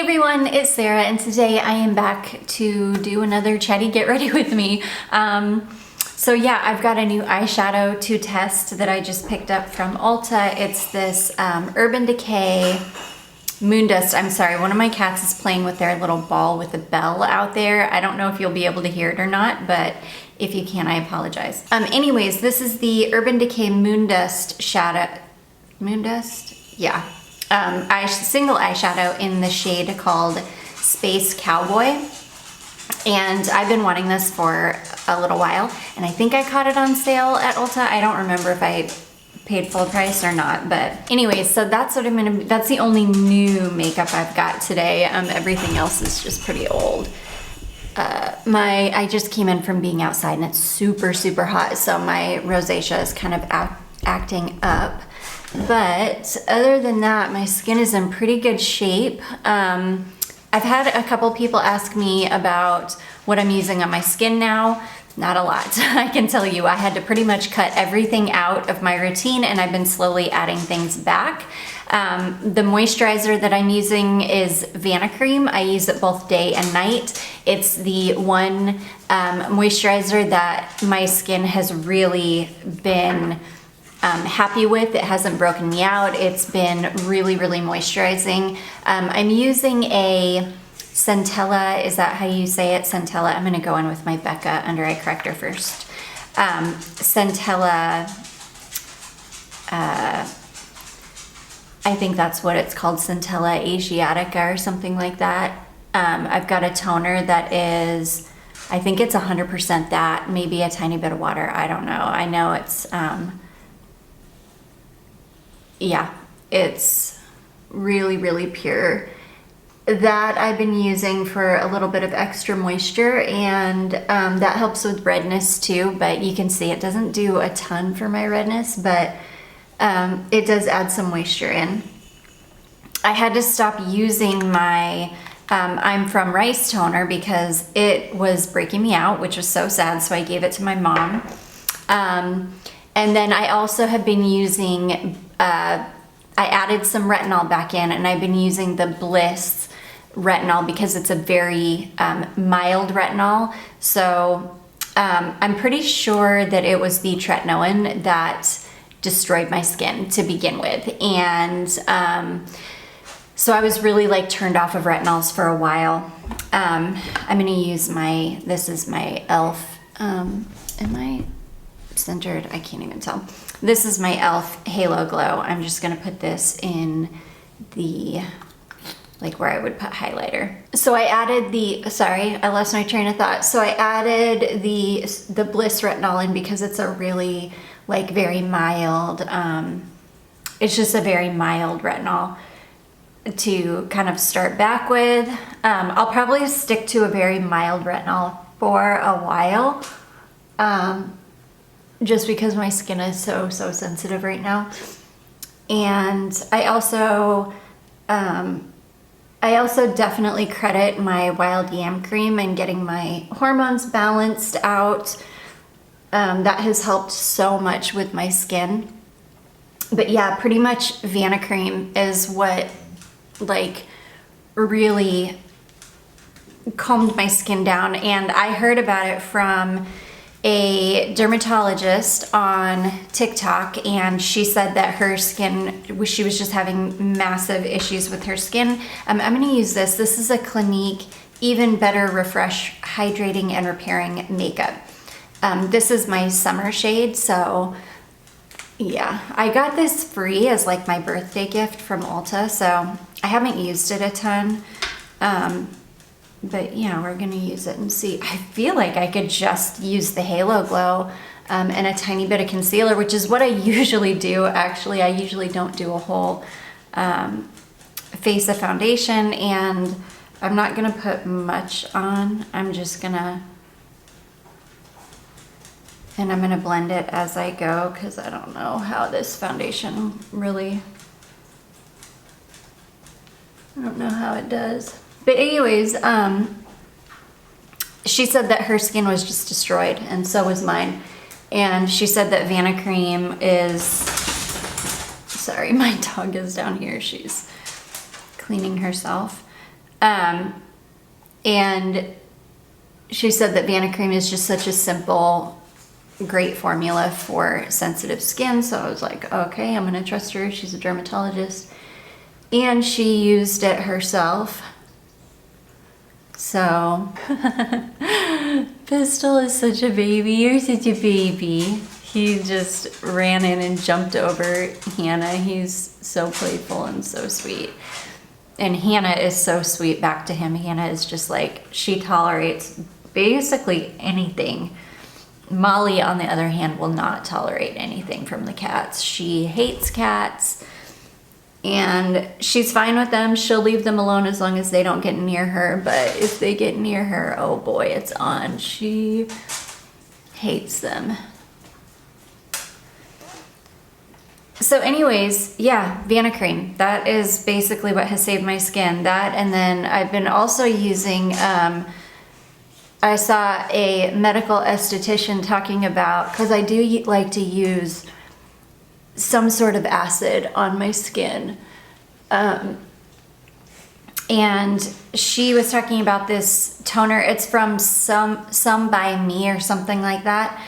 everyone, it's Sarah, and today I am back to do another Chatty Get Ready With Me. So yeah, I've got a new eyeshadow to test that I just picked up from Ulta. It's this Urban Decay Moondust. I'm sorry, one of my cats is playing with their little ball with a bell out there. I don't know if you'll be able to hear it or not, but if you can, I apologize. Anyways, this is the Urban Decay Moondust shadow. Moondust? Yeah. Single eyeshadow in the shade called Space Cowboy. And I've been wanting this for a little while, and I think I caught it on sale at Ulta. I don't remember if I paid full price or not, but anyways, so that's what that's the only new makeup I've got today. Everything else is just pretty old. I just came in from being outside and it's super, super hot, so my rosacea is kind of acting up. But other than that, my skin is in pretty good shape. I've had a couple people ask me about what I'm using on my skin now. Not a lot, I can tell you. I had to pretty much cut everything out of my routine, and I've been slowly adding things back. The moisturizer that I'm using is Vanicream. I use it both day and night. It's the one moisturizer that my skin has really been happy with. It hasn't broken me out. It's been really, really moisturizing. I'm using a Centella, is that how you say it? Centella. I'm gonna go in with my Becca under eye corrector first. Centella, I think that's what it's called, Centella Asiatica or something like that. I've got a toner that is, I think it's 100% that, maybe a tiny bit of water, I don't know. I know it's, yeah, it's really, really pure. That I've been using for a little bit of extra moisture, and that helps with redness too, but you can see it doesn't do a ton for my redness, but it does add some moisture in. I had to stop using my I'm From Rice toner because it was breaking me out, which was so sad, so I gave it to my mom. And then I also have been using, I added some retinol back in, and I've been using the Bliss retinol because it's a very mild retinol. So I'm pretty sure that it was the tretinoin that destroyed my skin to begin with. And so I was really like turned off of retinols for a while. I'm gonna use this is my e.l.f. Am I centered? I can't even tell. This is my e.l.f. Halo Glow. I'm just gonna put this in the, like where I would put highlighter. So I added sorry, I lost my train of thought. So I added the Bliss retinol in because it's a really like very mild, it's just a very mild retinol to kind of start back with. I'll probably stick to a very mild retinol for a while. Just because my skin is so sensitive right now. And I also definitely credit my Wild Yam cream and getting my hormones balanced out. That has helped so much with my skin. But yeah, pretty much Vanicream is what like really calmed my skin down. And I heard about it from a dermatologist on TikTok, and she said that her skin, she was just having massive issues with her skin. I'm gonna use this. This is a Clinique Even Better Refresh Hydrating and Repairing Makeup. This is my summer shade, so yeah. I got this free as like my birthday gift from Ulta, so I haven't used it a ton. But yeah, we're gonna use it and see. I feel like I could just use the Halo Glow and a tiny bit of concealer, which is what I usually do. Actually, I usually don't do a whole face of foundation, and I'm not gonna put much on. I'm gonna blend it as I go because I don't know how this foundation really, I don't know how it does. But anyways, she said that her skin was just destroyed, and so was mine. And she said that Vanicream is, sorry, my dog is down here. She's cleaning herself. And she said that Vanicream is just such a simple, great formula for sensitive skin. So I was like, okay, I'm gonna trust her. She's a dermatologist. And she used it herself. So, Pistol is such a baby. You're such a baby. He just ran in and jumped over Hannah. He's so playful and so sweet. And Hannah is so sweet back to him. Hannah is just like, she tolerates basically anything. Molly, on the other hand, will not tolerate anything from the cats. She hates cats. And she's fine with them. She'll leave them alone as long as they don't get near her. But if they get near her, oh boy, it's on. She hates them. So anyways, yeah, Vanicream. That is basically what has saved my skin. That, and then I've been also using, I saw a medical esthetician talking about, because I do like to use some sort of acid on my skin. And she was talking about this toner. It's from Some by Me or something like that.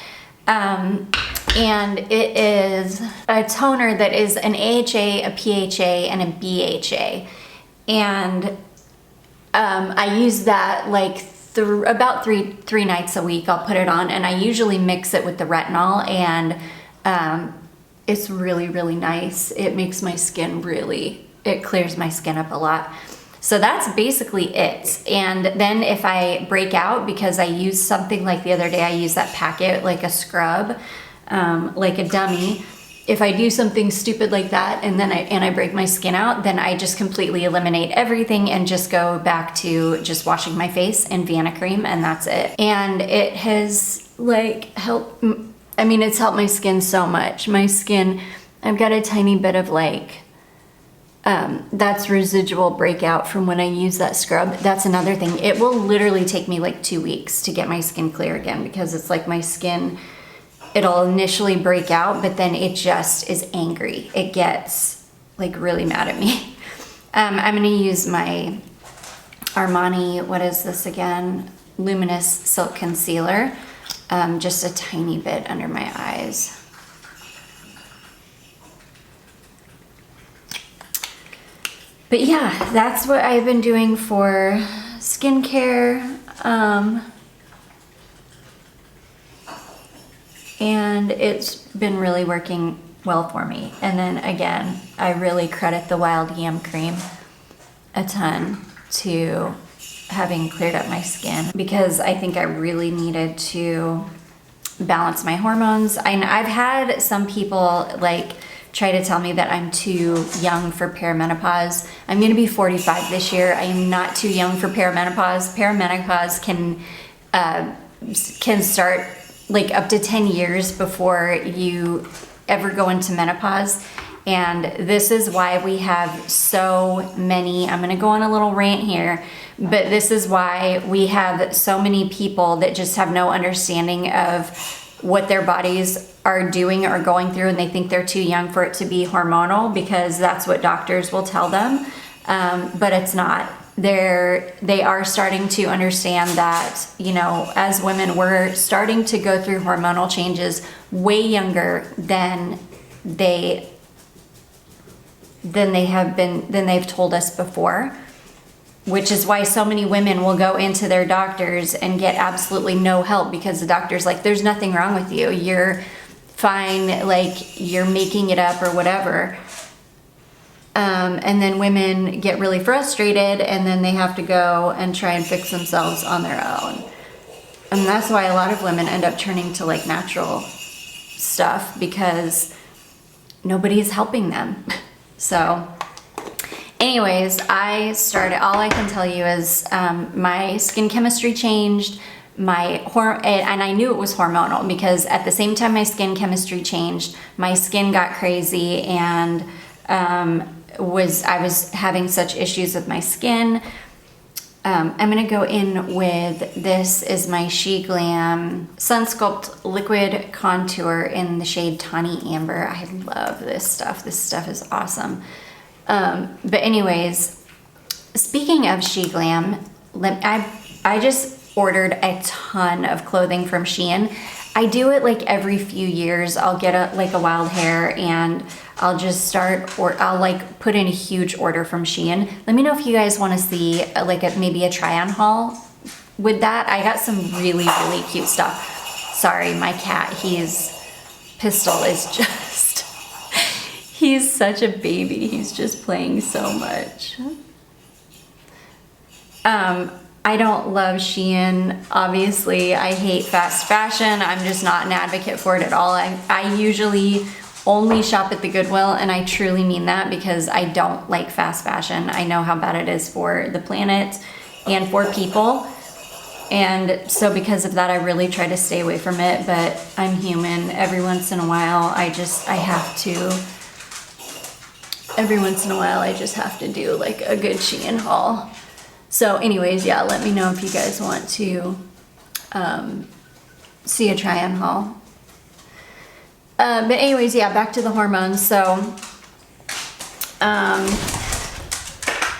And it is a toner that is an AHA, a PHA, and a BHA. And I use that like about three nights a week. I'll put it on, and I usually mix it with the retinol, and it's really, really nice. It makes my skin it clears my skin up a lot. So that's basically it. And then if I break out, because I use something like the other day, I used that packet like a scrub, like a dummy. If I do something stupid like that and then I break my skin out, then I just completely eliminate everything and just go back to just washing my face in Vanicream, and that's it. And it has like helped, I mean, it's helped my skin so much. My skin, I've got a tiny bit of like, that's residual breakout from when I use that scrub. That's another thing. It will literally take me like 2 weeks to get my skin clear again, because it's like my skin, it'll initially break out, but then it just is angry. It gets like really mad at me. I'm gonna use my Armani, what is this again? Luminous Silk Concealer. Just a tiny bit under my eyes. But yeah, that's what I've been doing for skincare. And it's been really working well for me. And then again, I really credit the Wild Yam Cream a ton to having cleared up my skin, because I think I really needed to balance my hormones. I've had some people like try to tell me that I'm too young for perimenopause. I'm gonna be 45 this year. I am not too young for perimenopause. Perimenopause can start like up to 10 years before you ever go into menopause. And this is why we have so many, I'm gonna go on a little rant here, but this is why we have so many people that just have no understanding of what their bodies are doing or going through, and they think they're too young for it to be hormonal, because that's what doctors will tell them. But it's not. They are starting to understand that, you know, as women, we're starting to go through hormonal changes way younger than they've told us before, which is why so many women will go into their doctors and get absolutely no help, because the doctor's like, there's nothing wrong with you, you're fine, like you're making it up or whatever. And then women get really frustrated, and then they have to go and try and fix themselves on their own. And that's why a lot of women end up turning to like natural stuff, because nobody's helping them. So anyways, all I can tell you is my skin chemistry changed, and I knew it was hormonal, because at the same time my skin chemistry changed, my skin got crazy, and I was having such issues with my skin. I'm gonna go in with, this is my She Glam Sun Sculpt Liquid Contour in the shade Tawny Amber. I love this stuff. This stuff is awesome. But anyways, Speaking of She Glam, I just ordered a ton of clothing from Shein. I do it like every few years. I'll get a wild hair and I'll just start, or I'll like put in a huge order from Shein. Let me know if you guys want to see like maybe a try on haul with that. I got some really, really cute stuff. Sorry, my cat, Pistol is just, he's such a baby. He's just playing so much. I don't love Shein, obviously. I hate fast fashion. I'm just not an advocate for it at all. I usually only shop at the Goodwill, and I truly mean that because I don't like fast fashion. I know how bad it is for the planet and for people. And so because of that, I really try to stay away from it, but I'm human. Every once in a while, I just have to do like a good Shein haul. So anyways, yeah, let me know if you guys want to see a try on haul. But anyways, yeah, back to the hormones. So,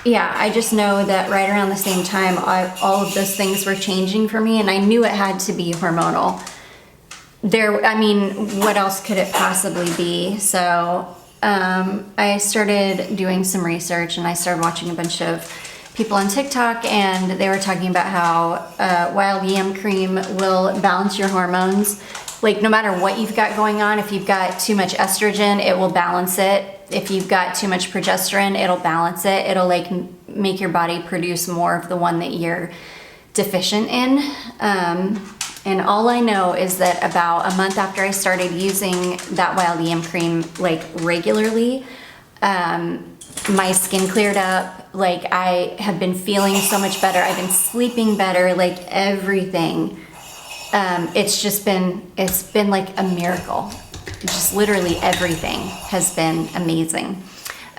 yeah, I just know that right around the same time, all of those things were changing for me, and I knew it had to be hormonal. I mean, what else could it possibly be? So, I started doing some research, and I started watching a bunch of people on TikTok, and they were talking about how wild yam cream will balance your hormones. Like no matter what you've got going on, if you've got too much estrogen, it will balance it. If you've got too much progesterone, it'll balance it. It'll like make your body produce more of the one that you're deficient in. And all I know is that about a month after I started using that wild yam cream like regularly, my skin cleared up. Like I have been feeling so much better. I've been sleeping better, like everything. It's been like a miracle. Just literally everything has been amazing.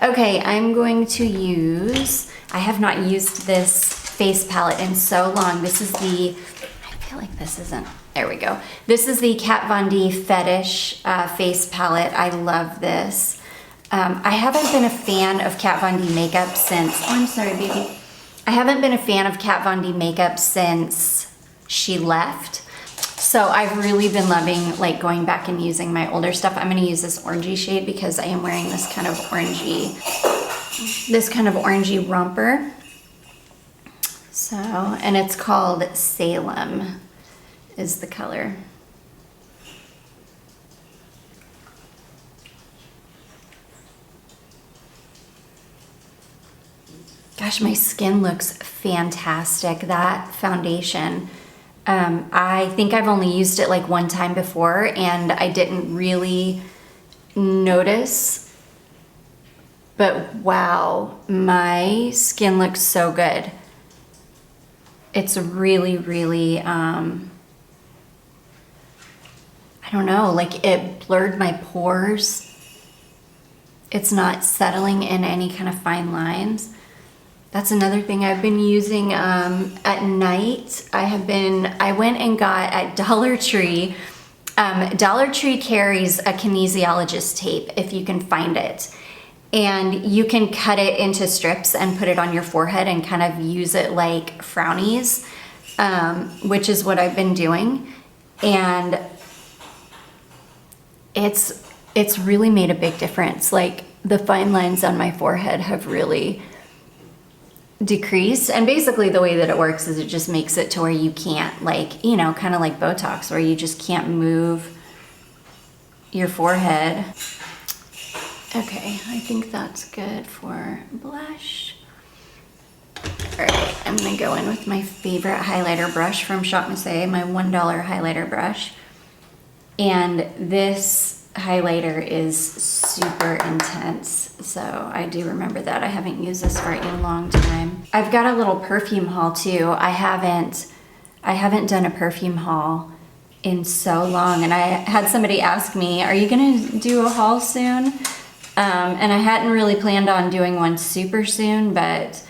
Okay, I'm going to use, I have not used this face palette in so long. This is I feel like this isn't, there we go. This is the Kat Von D Fetish face palette. I love this. I haven't been a fan of Kat Von D makeup since, oh, I'm sorry, baby. I haven't been a fan of Kat Von D makeup since she left. So I've really been loving like going back and using my older stuff. I'm gonna use this orangey shade because I am wearing this kind of orangey romper. So, and it's called Salem is the color. Gosh, my skin looks fantastic. That foundation. I think I've only used it like one time before and I didn't really notice, but wow, my skin looks so good. It's really, really, I don't know, like it blurred my pores. It's not settling in any kind of fine lines. That's another thing I've been using at night. I went and got at Dollar Tree. Dollar Tree carries a kinesiologist tape if you can find it. And you can cut it into strips and put it on your forehead and kind of use it like frownies, which is what I've been doing. And it's really made a big difference. Like the fine lines on my forehead have really decreased, and basically the way that it works is it just makes it to where you can't, like, you know, kind of like Botox, where you just can't move your forehead. Okay, I think that's good for blush. All right, I'm gonna go in with my favorite highlighter brush from Shop Missy, my $1 highlighter brush, and this highlighter is super intense, so I do remember that. I haven't used this for a long time. I've got a little perfume haul too. I haven't done a perfume haul in so long, and I had somebody ask me, are you gonna do a haul soon? And I hadn't really planned on doing one super soon, but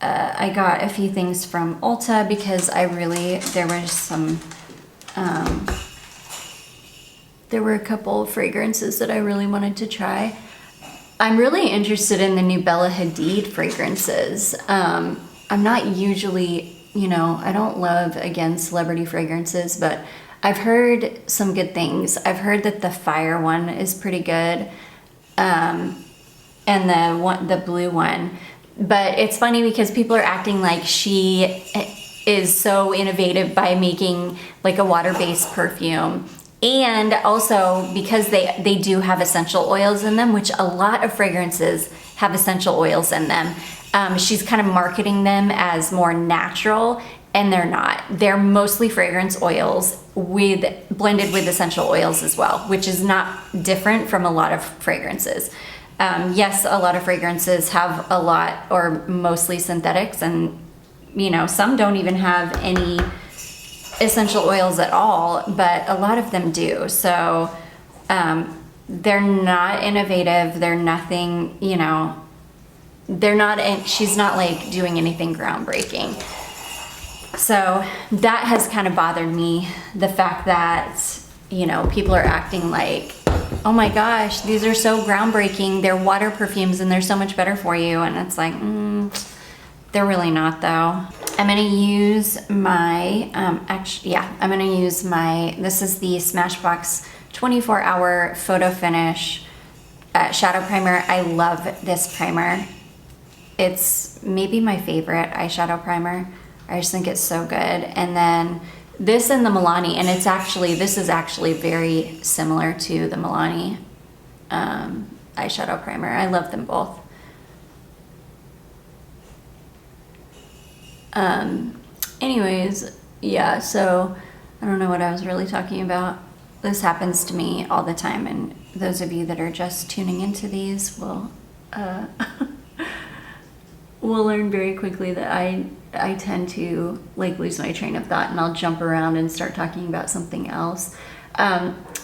I got a few things from Ulta because there were a couple fragrances that I really wanted to try. I'm really interested in the new Bella Hadid fragrances. I'm not usually, you know, I don't love, again, celebrity fragrances, but I've heard some good things. I've heard that the fire one is pretty good, and the blue one. But it's funny because people are acting like she is so innovative by making like a water-based perfume. And also because they do have essential oils in them, which a lot of fragrances have essential oils in them. She's kind of marketing them as more natural, and they're not. They're mostly fragrance oils blended with essential oils as well, which is not different from a lot of fragrances. Yes, a lot of fragrances have a lot or mostly synthetics, and you know, some don't even have any essential oils at all, but a lot of them do. So they're not innovative. They're nothing, you know, she's not like doing anything groundbreaking. So that has kind of bothered me, the fact that, you know, people are acting like, oh my gosh, these are so groundbreaking. They're water perfumes and they're so much better for you. And it's like, they're really not though. I'm gonna use my, I'm gonna use this is the Smashbox 24-hour Photo Finish shadow primer. I love this primer. It's maybe my favorite eyeshadow primer. I just think it's so good. And then this and the Milani, and this is actually very similar to the Milani eyeshadow primer. I love them both. Anyways, yeah, so I don't know what I was really talking about. This happens to me all the time, and those of you that are just tuning into these will will learn very quickly that I tend to like lose my train of thought, and I'll jump around and start talking about something else.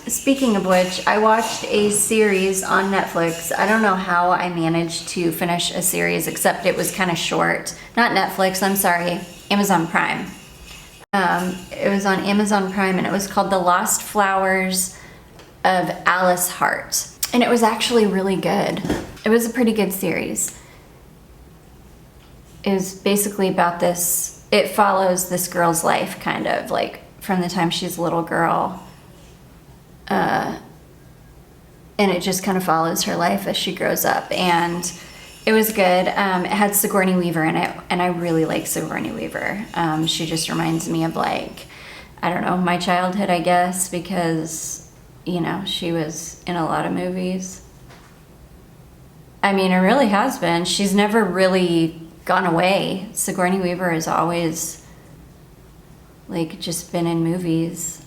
Speaking of which, I watched a series on Netflix. I don't know how I managed to finish a series, except it was kind of short. Not Netflix, I'm sorry, Amazon Prime. It was on Amazon Prime, and it was called The Lost Flowers of Alice Hart. And it was actually really good. It was a pretty good series. It was basically about this, it follows this girl's life, kind of, like from the time she's a little girl. And it just kind of follows her life as she grows up, and it was good. It had Sigourney Weaver in it, and I really like Sigourney Weaver. She just reminds me of, like, I don't know, my childhood, I guess, because, you know, she was in a lot of movies. I mean, it really has been. She's never really gone away. Sigourney Weaver has always, like, just been in movies.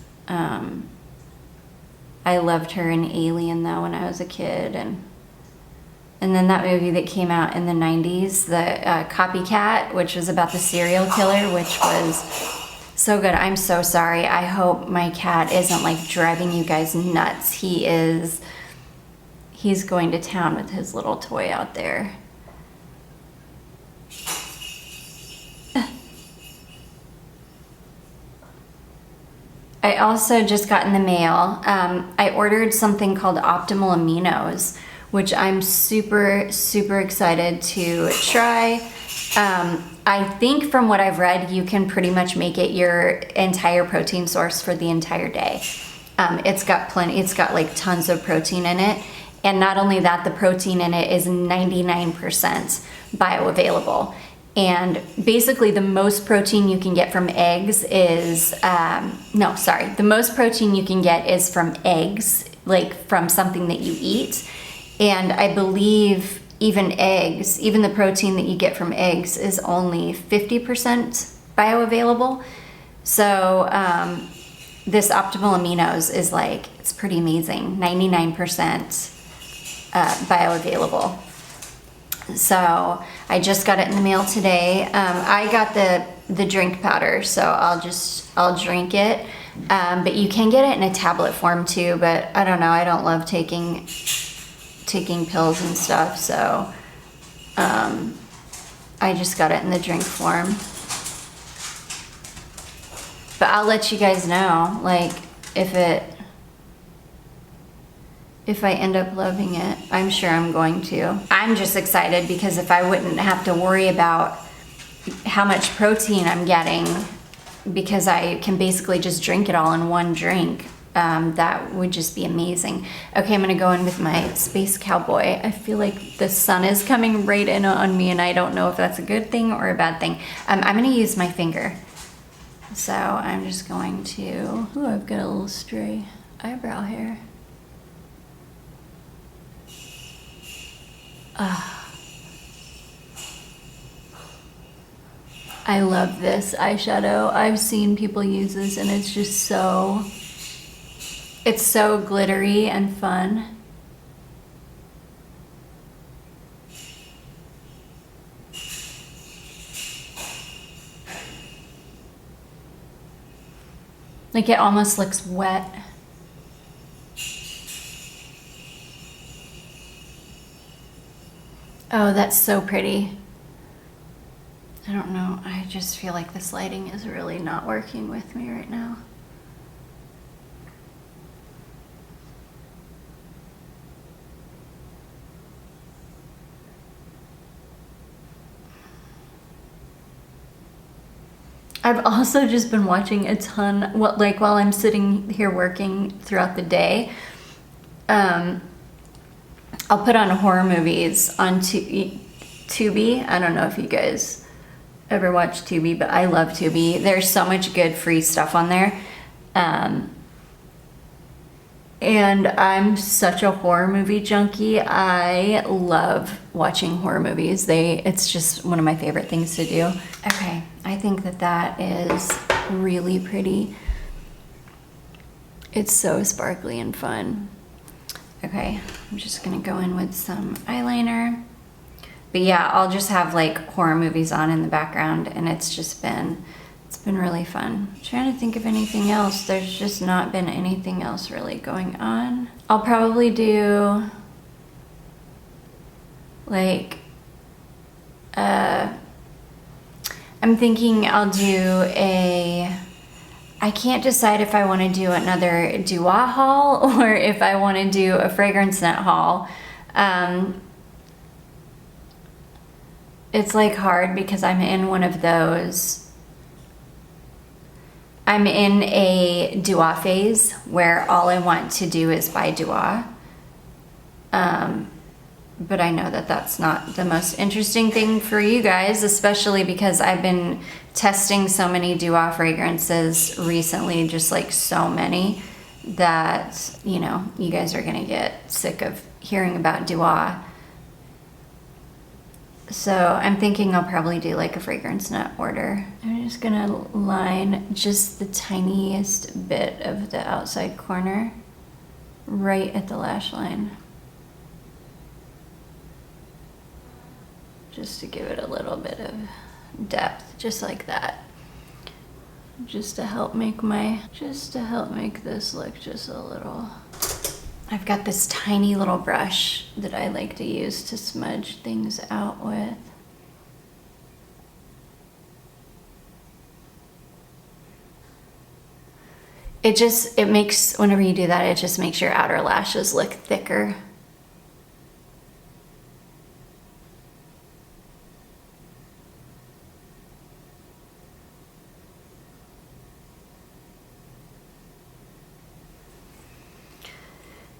I loved her in Alien, though, when I was a kid, and then that movie that came out in the 90s, the Copycat, which was about the serial killer, which was so good. I'm so sorry. I hope my cat isn't, like, driving you guys nuts. He's going to town with his little toy out there. I also just got in the mail, I ordered something called Optimal Aminos, which I'm super, super excited to try. I think from what I've read, you can pretty much make it your entire protein source for the entire day. It's got like tons of protein in it. And not only that, the protein in it is 99% bioavailable. And basically the most protein you can get from eggs is, the most protein you can get is from eggs, like from something that you eat. And I believe even the protein that you get from eggs is only 50% bioavailable. So this Optimal Aminos is like, it's pretty amazing, 99% bioavailable. So I just got it in the mail today. I got the drink powder, so I'll drink it. But you can get it in a tablet form too, but I don't know, I don't love taking pills and stuff, so I just got it in the drink form. But I'll let you guys know, like, if if I end up loving it. I'm sure I'm going to. I'm just excited because if I wouldn't have to worry about how much protein I'm getting, because I can basically just drink it all in one drink, that would just be amazing. Okay, I'm gonna go in with my Space Cowboy. I feel like the sun is coming right in on me and I don't know if that's a good thing or a bad thing. I'm gonna use my finger. So I'm just going to, ooh, I've got a little stray eyebrow hair. I love this eyeshadow. I've seen people use this and it's just so, it's so glittery and fun. Like it almost looks wet. Oh, that's so pretty. I don't know, I just feel like this lighting is really not working with me right now. I've also just been watching a ton, like while I'm sitting here working throughout the day, I'll put on horror movies on Tubi. I don't know if you guys ever watch Tubi, but I love Tubi. There's so much good free stuff on there. And I'm such a horror movie junkie. I love watching horror movies. It's just one of my favorite things to do. Okay, I think that is really pretty. It's so sparkly and fun. Okay, I'm just gonna go in with some eyeliner. But yeah, I'll just have like horror movies on in the background and it's been really fun. I'm trying to think of anything else. There's just not been anything else really going on. I'll probably do like, I'm thinking I'll do I can't decide if I want to do another Dua haul or if I want to do a fragrance net haul. It's like hard because I'm in one of those. I'm in a Dua phase where all I want to do is buy Dua. But I know that that's not the most interesting thing for you guys, especially because I've been testing so many Dua fragrances recently, just like so many, that, you know, you guys are gonna get sick of hearing about Dua. So I'm thinking I'll probably do like a fragrance net order. I'm just gonna line just the tiniest bit of the outside corner right at the lash line. Just to give it a little bit of depth, just like that. Just to help make this look just a little. I've got this tiny little brush that I like to use to smudge things out with. It makes, whenever you do that, it just makes your outer lashes look thicker.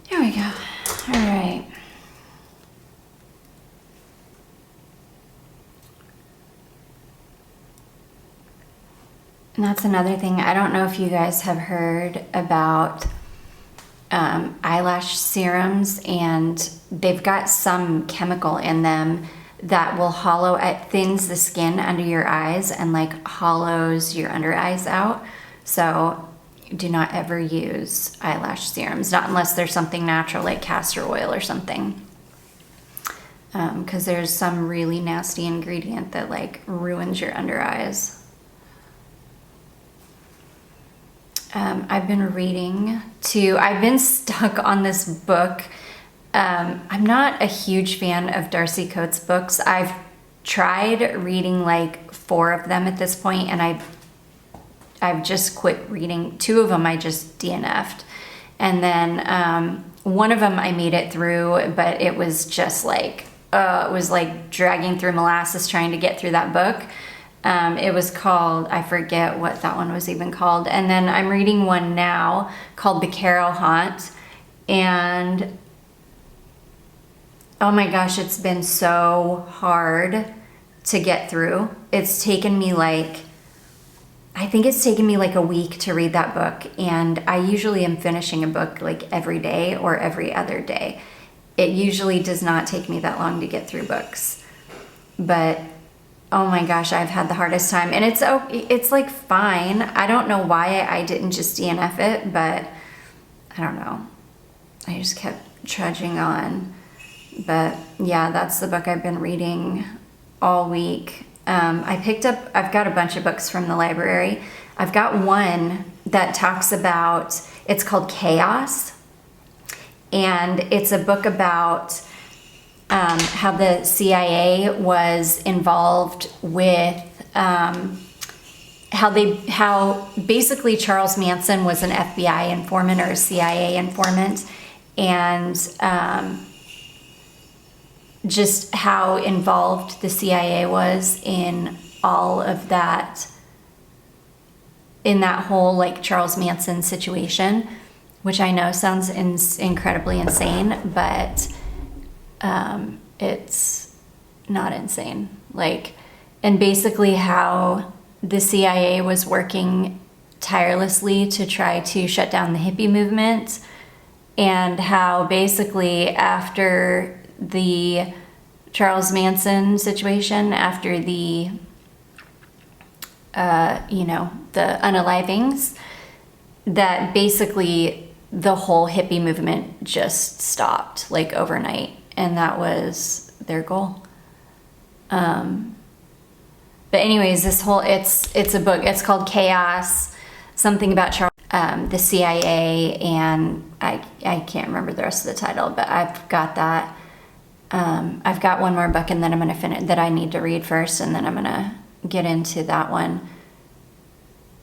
There we go. All right. And that's another thing. I don't know if you guys have heard about eyelash serums, and they've got some chemical in them that will thins the skin under your eyes and like hollows your under eyes out. So do not ever use eyelash serums, not unless there's something natural like castor oil or something. Because there's some really nasty ingredient that like ruins your under eyes. I've been stuck on this book. I'm not a huge fan of Darcy Coates' books. I've tried reading like 4 of them at this point, and I've just quit reading. 2 of them I just DNF'd. And then One of them I made it through, but it was just like, it was like dragging through molasses trying to get through that book. It was called, I forget what that one was even called. And then I'm reading one now called The Carol Haunt. And oh my gosh, it's been so hard to get through. It's taken me like, I think it's taken me like a week to read that book. And I usually am finishing a book like every day or every other day. It usually does not take me that long to get through books. But oh my gosh, I've had the hardest time. And it's like fine. I don't know why I didn't just DNF it, but I don't know. I just kept trudging on. But yeah, that's the book I've been reading all week. I've got a bunch of books from the library. I've got one that talks about, it's called Chaos. And it's a book about how the CIA was involved with how basically Charles Manson was an FBI informant or a CIA informant, and just how involved the CIA was in all of that, in that whole like Charles Manson situation, which I know sounds incredibly insane, but it's not insane. Like, and basically how the CIA was working tirelessly to try to shut down the hippie movement, and how basically after the Charles Manson situation, after the, the unalivings, that basically the whole hippie movement just stopped like overnight, and that was their goal. But anyways, this whole, it's a book, it's called Chaos, something about Charles, the CIA, and I can't remember the rest of the title, but I've got that. I've got one more book, and then I'm gonna finish that I need to read first, and then I'm gonna get into that one.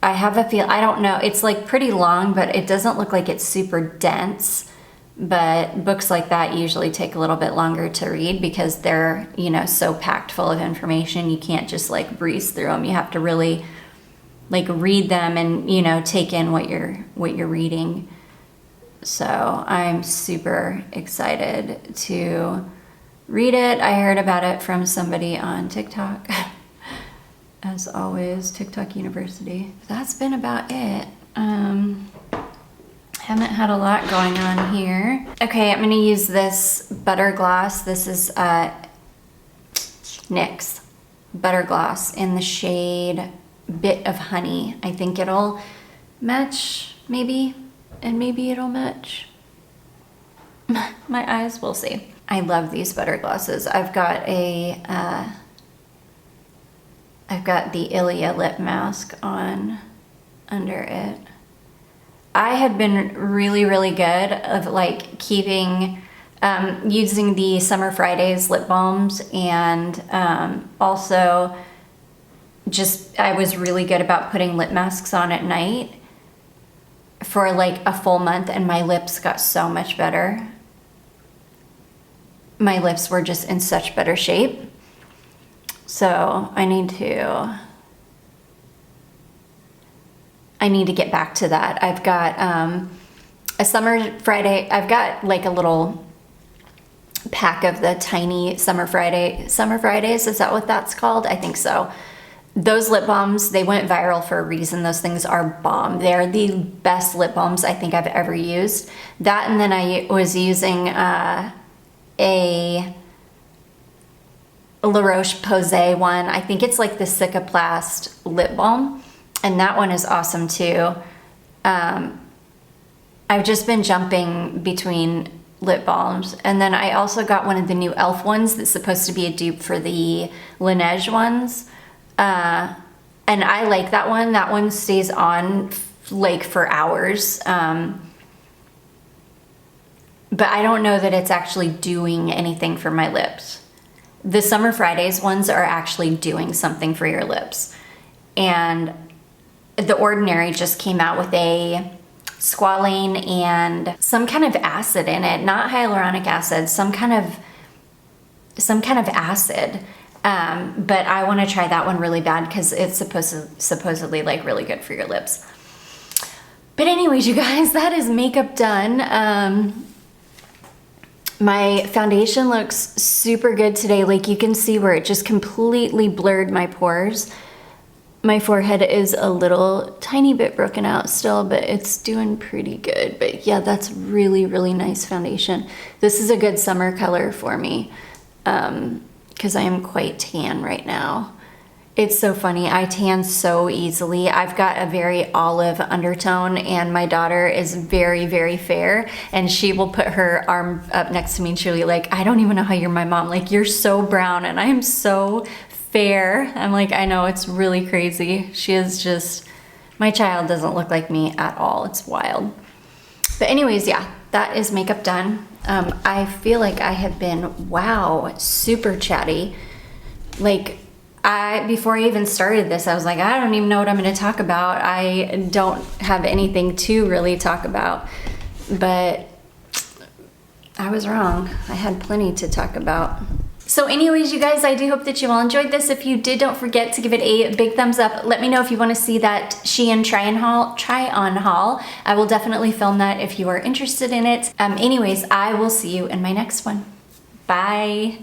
I have a feel, I don't know, it's like pretty long, but it doesn't look like it's super dense. But books like that usually take a little bit longer to read because they're, so packed full of information. You can't just like breeze through them. You have to really like read them and, take in what you're reading. So I'm super excited to read it. I heard about it from somebody on TikTok. As always, TikTok University. That's been about it. Haven't had a lot going on here. Okay, I'm gonna use this butter gloss. This is NYX butter gloss in the shade Bit of Honey. I think it'll match, maybe, and maybe it'll match my eyes. We'll see. I love these butter glosses. I've got the Ilia lip mask on under it. I have been really, really good of like keeping, using the Summer Fridays lip balms, and also just, I was really good about putting lip masks on at night for like a full month, and my lips got so much better. My lips were just in such better shape. So I need to get back to that. I've got a Summer Friday, I've got like a little pack of the tiny Summer Fridays, is that what that's called? I think so. Those lip balms, they went viral for a reason. Those things are bomb. They're the best lip balms I think I've ever used. That, and then I was using a La Roche-Posay one. I think it's like the Cicaplast lip balm, and that one is awesome too. I've just been jumping between lip balms, and then I also got one of the new e.l.f. ones that's supposed to be a dupe for the Laneige ones, and I like that one. That one stays on like for hours, but I don't know that it's actually doing anything for my lips. The Summer Fridays ones are actually doing something for your lips. And The Ordinary just came out with a squalane and some kind of acid in it, not hyaluronic acid, some kind of acid. But I want to try that one really bad because it's supposedly like really good for your lips. But anyways, you guys, that is makeup done. My foundation looks super good today. Like you can see where it just completely blurred my pores. My forehead is a little tiny bit broken out still, but it's doing pretty good. But yeah, that's really, really nice foundation. This is a good summer color for me because I am quite tan right now. It's so funny, I tan so easily. I've got a very olive undertone and my daughter is very, very fair, and she will put her arm up next to me and she'll be like, I don't even know how you're my mom. Like, you're so brown and I am so fair. I'm like, I know, it's really crazy. She is just, my child doesn't look like me at all. It's wild. But anyways, yeah, that is makeup done. I feel like I have been, wow, super chatty. Like, before I even started this, I was like, I don't even know what I'm going to talk about. I don't have anything to really talk about, but I was wrong. I had plenty to talk about. So anyways, you guys, I do hope that you all enjoyed this. If you did, don't forget to give it a big thumbs up. Let me know if you want to see that Shein try-on haul. I will definitely film that if you are interested in it. Anyways, I will see you in my next one. Bye.